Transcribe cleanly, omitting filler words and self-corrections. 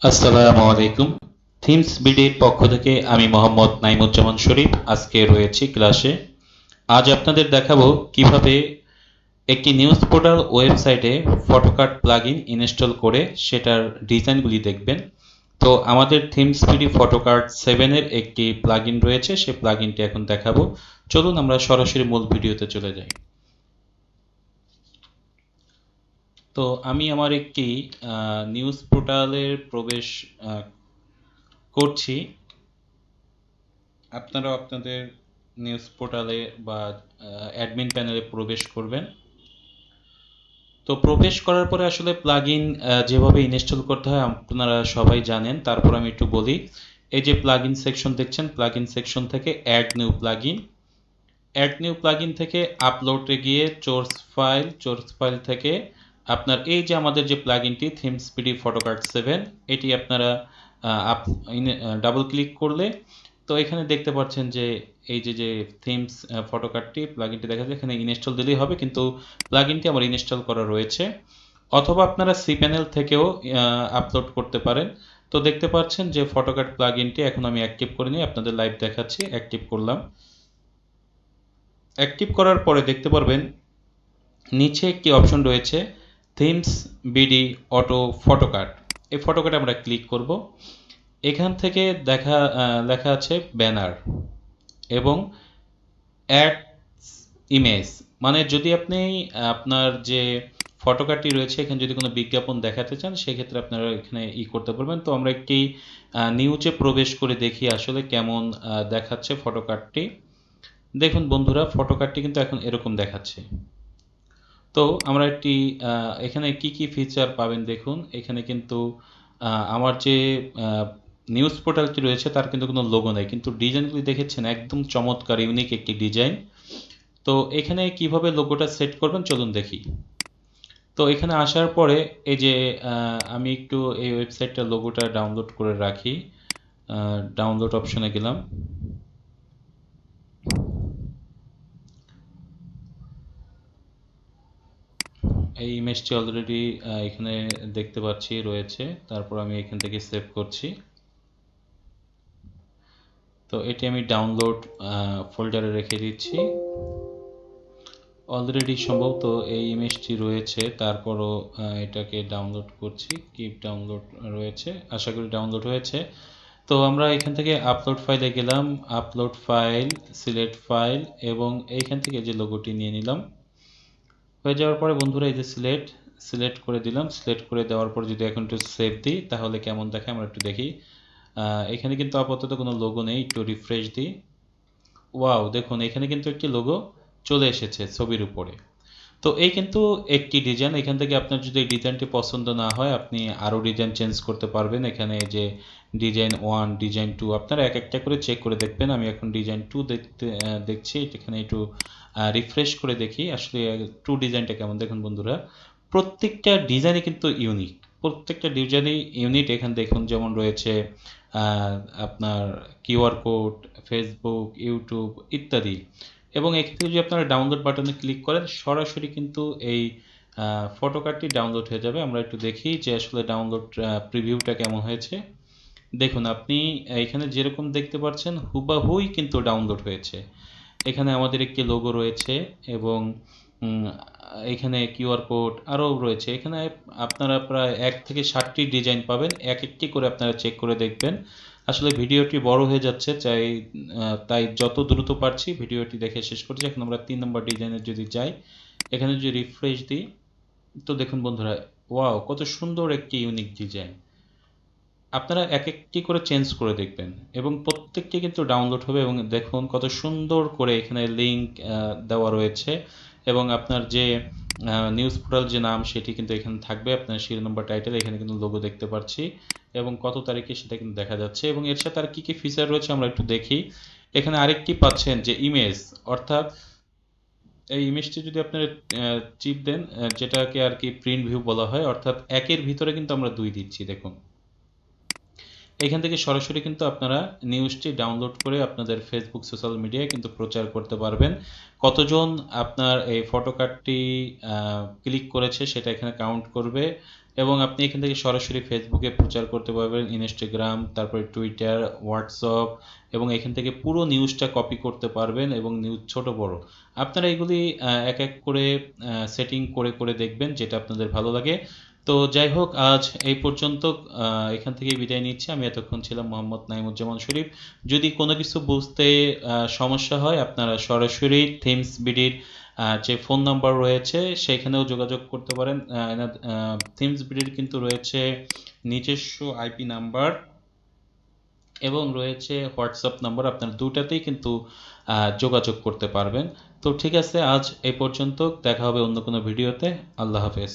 আসসালামু আলাইকুম। থিমস বিডির পক্ষ থেকে আমি মোহাম্মদ নাইমুজ্জামান শরীফ আজকে রয়েছি ক্লাসে। আজ আপনাদের দেখাবো কিভাবে একটি নিউজ পোর্টাল ওয়েবসাইটে ফটোকার্ড প্লাগইন ইনস্টল করে সেটার ডিজাইনগুলি দেখবেন। তো আমাদের থিমস বিডি ফটোকার্ড 7 এর একটি প্লাগইন রয়েছে, সেই প্লাগইনটি এখন দেখাবো। চলুন আমরা সরাসরি মূল ভিডিওতে চলে যাই। তো আমি আমার একটি নিউজ পোর্টালের প্রবেশ করছি। আপনারাও আপনাদের নিউজ পোর্টালে বা অ্যাডমিন প্যানেলে প্রবেশ করবেন। তো প্রবেশ করার পরে আসলে প্লাগইন যেভাবে ইনস্টল করতে হয় আপনারা সবাই জানেন, তারপর আমি একটু বলি। এই যে প্লাগইন সেকশন দেখছেন, প্লাগইন সেকশন থেকে অ্যাড নিউ প্লাগইন থেকে আপলোডে গিয়ে সোর্স ফাইল থেকে আপনার এই যে আমাদের যে প্লাগইনটি থিমস পিডি ফটোকার্ড 7, এটি আপনারা ডাবল ক্লিক করলে তো এখানে দেখতে পাচ্ছেন যে এই যে থিমস ফটোকার্ডটি প্লাগইনটি দেখা যায়, এখানে ইনস্টল দিলেই হবে, কিন্তু প্লাগইনটি আমার ইনস্টল করা রয়েছে। অথবা আপনারা সি প্যানেল থেকেও আপলোড করতে পারেন। তো দেখতে পাচ্ছেন যে ফটোকার্ড প্লাগইনটি এখন আমি অ্যাক্টিভ করে নিই, আপনাদের লাইভ দেখাচ্ছি। অ্যাক্টিভ করলাম। অ্যাক্টিভ করার পরে দেখতে পারবেন নিচে একটি অপশন রয়েছে থিমস বিডি অটো ফটোকার্ড। এই ফটোকার্ডে আমরা ক্লিক করব। এখান থেকে লেখা আছে ব্যানার এবং অ্যাড ইমেজ, মানে যদি আপনি আপনার যে ফটোকার্ডটি রয়েছে এখানে যদি কোনো বিজ্ঞাপন দেখাতে চান সেক্ষেত্রে আপনারা এখানে করতে পারবেন। তো আমরা একটি নিউজে প্রবেশ করে দেখি আসলে কেমন দেখাচ্ছে ফটোকার্ডটি। দেখুন বন্ধুরা, ফটোকার্ডটি কিন্তু এখন এরকম দেখাচ্ছে। তো আমরা একটি এখানে কি ফিচার পাবেন দেখুন। এখানে কিন্তু আমার যে নিউজ পোর্টালটি রয়েছে তার কিন্তু কোনো লোগো নেই, কিন্তু ডিজাইনগুলি দেখেছেন একদম চমৎকার, ইউনিক একটি ডিজাইন। তো এখানে কিভাবে লোগোটা সেট করবেন চলুন দেখি। তো এখানে আসার পরে এই যে আমি একটু এই ওয়েবসাইটটার লোগোটা ডাউনলোড করে রাখি। ডাউনলোড অপশনে গেলাম। এই ইমেজটি অলরেডি এখানে দেখতে পাচ্ছি রয়েছে, তারপর আমি এখান থেকে সেভ করছি। তো এটি আমি ডাউনলোড ফোল্ডারে রেখে দিচ্ছি। অলরেডি সম্ভবত এই ইমেজটি রয়েছে, তারপরও এটাকে ডাউনলোড করছি। কিপ ডাউনলোড রয়েছে, আশা করি ডাউনলোড হয়েছে। তো আমরা এখান থেকে আপলোড ফাইলে গেলাম, আপলোড ফাইল, সিলেক্ট ফাইল, এবং এইখান থেকে যে লোগোটি নিয়ে নিলাম। হয়ে যাওয়ার পরে বন্ধুরা এই যে সিলেক্ট করে দিলাম। সিলেক্ট করে দেওয়ার পর যদি এখন একটু সেভ দিই তাহলে কেমন দেখে আমরা একটু দেখি। এখানে কিন্তু আপাতত কোনো লোগো নেই, একটু রিফ্রেশ দিই। ওয়াও, দেখুন এখানে কিন্তু একটি লোগো চলে এসেছে ছবির উপরে। তো এই কিন্তু একটি ডিজাইন। এখান থেকে আপনার যদি এই ডিজাইনটি পছন্দ না হয় আপনি আরও ডিজাইন চেঞ্জ করতে পারবেন। এখানে যে ডিজাইন 1, ডিজাইন 2 আপনারা এক একটা করে চেক করে দেখবেন। আমি এখন ডিজাইন 2 দেখছি। এখানে একটু রিফ্রেশ করে দেখি আসলে 2 ডিজাইনটা কেমন। দেখুন বন্ধুরা, প্রত্যেকটা ডিজাইনই কিন্তু ইউনিক, প্রত্যেকটা ডিজাইনই ইউনিক। এখানে দেখুন যেমন রয়েছে আপনার কিউআর কোড, ফেসবুক, ইউটিউব ইত্যাদি। এবং এক্ষেত্রে যদি আপনারা ডাউনলোড বাটনে ক্লিক করেন সরাসরি কিন্তু এই ফটোকার্ডটি ডাউনলোড হয়ে যাবে। আমরা একটু দেখি যে আসলে ডাউনলোড প্রিভিউটা কেমন হয়েছে। দেখুন আপনি এখানে যেরকম দেখতে পাচ্ছেন হুবাহুই কিন্তু ডাউনলোড হয়েছে। এখানে আমাদের একটি লোগো রয়েছে এবং এখানে কিউআর কোড আরও রয়েছে। এখানে আপনারা প্রায় 1 থেকে 7টি ডিজাইন পাবেন, এক একটি করে আপনারা চেক করে দেখবেন। আসলে ভিডিওটি বড় হয়ে যাচ্ছে, তাই যত দ্রুত পারছি ভিডিওটি দেখে শেষ করছি। এখন আমরা 3 নম্বর ডিজাইনের যদি যাই, এখানে যদি রিফ্রেশ দিই তো দেখুন বন্ধুরা, ওয়াও কত সুন্দর একটি ইউনিক ডিজাইন। আপনারা এক একটি করে চেঞ্জ করে দেখবেন এবং প্রত্যেকটি কিন্তু ডাউনলোড হবে। এবং দেখুন কত সুন্দর করে এখানে লিঙ্ক দেওয়া রয়েছে এবং আপনার যে নিউজ পোর্টাল যে নাম সেটি কিন্তু এখানে থাকবে। আপনার শিরোনাম বা টাইটেল, এখানে কিন্তু লোগো দেখতে পাচ্ছি এবং কত তারিখে সেটা কিন্তু দেখা যাচ্ছে। এবং এর সাথে আর কি ফিচার রয়েছে আমরা একটু দেখি। এখানে আরেকটি পাচ্ছেন যে ইমেজ, অর্থাৎ এই ইমেজটি যদি আপনারা চিপ দেন, যেটাকে আর কি প্রিন্ট ভিউ বলা হয়, অর্থাৎ একের ভিতরে কিন্তু আমরা 2 দিচ্ছি। দেখুন এখান থেকে সরাসরি কিন্তু আপনারা নিউজটি ডাউনলোড করে আপনাদের ফেসবুক সোশ্যাল মিডিয়ায় কিন্তু প্রচার করতে পারবেন। কতজন আপনার এই ফটোকার্ডটি ক্লিক করেছে সেটা এখানে কাউন্ট করবে। এবং আপনি এখান থেকে সরাসরি ফেসবুকে প্রচার করতে পারবেন, ইনস্টাগ্রাম, তারপরে টুইটার, হোয়াটসঅ্যাপ, এবং এখান থেকে পুরো নিউজটা কপি করতে পারবেন এবং নিউজ ছোট বড় আপনারা এগুলি এক এক করে সেটিং করে করে দেখবেন যেটা আপনাদের ভালো লাগে। তো যাই হোক, আজ এই পর্যন্ত, এখান থেকেই বিদায় নিচ্ছি। আমি এতক্ষণ ছিলাম মোহাম্মদ নাইমুজ্জামান শরীফ। যদি কোনো কিছু বুঝতে সমস্যা হয়, আপনারা সরাসরি থিমস বিডির যে ফোন নাম্বার রয়েছে সেখানেও যোগাযোগ করতে পারেন। থিমস বিডির কিন্তু রয়েছে নিজস্ব আইপি নাম্বার এবং রয়েছে হোয়াটসঅ্যাপ নাম্বার, আপনার দুটাতেই কিন্তু যোগাযোগ করতে পারবেন। তো ঠিক আছে, আজ এই পর্যন্ত, দেখা হবে অন্য কোনো ভিডিওতে। আল্লাহ হাফেজ।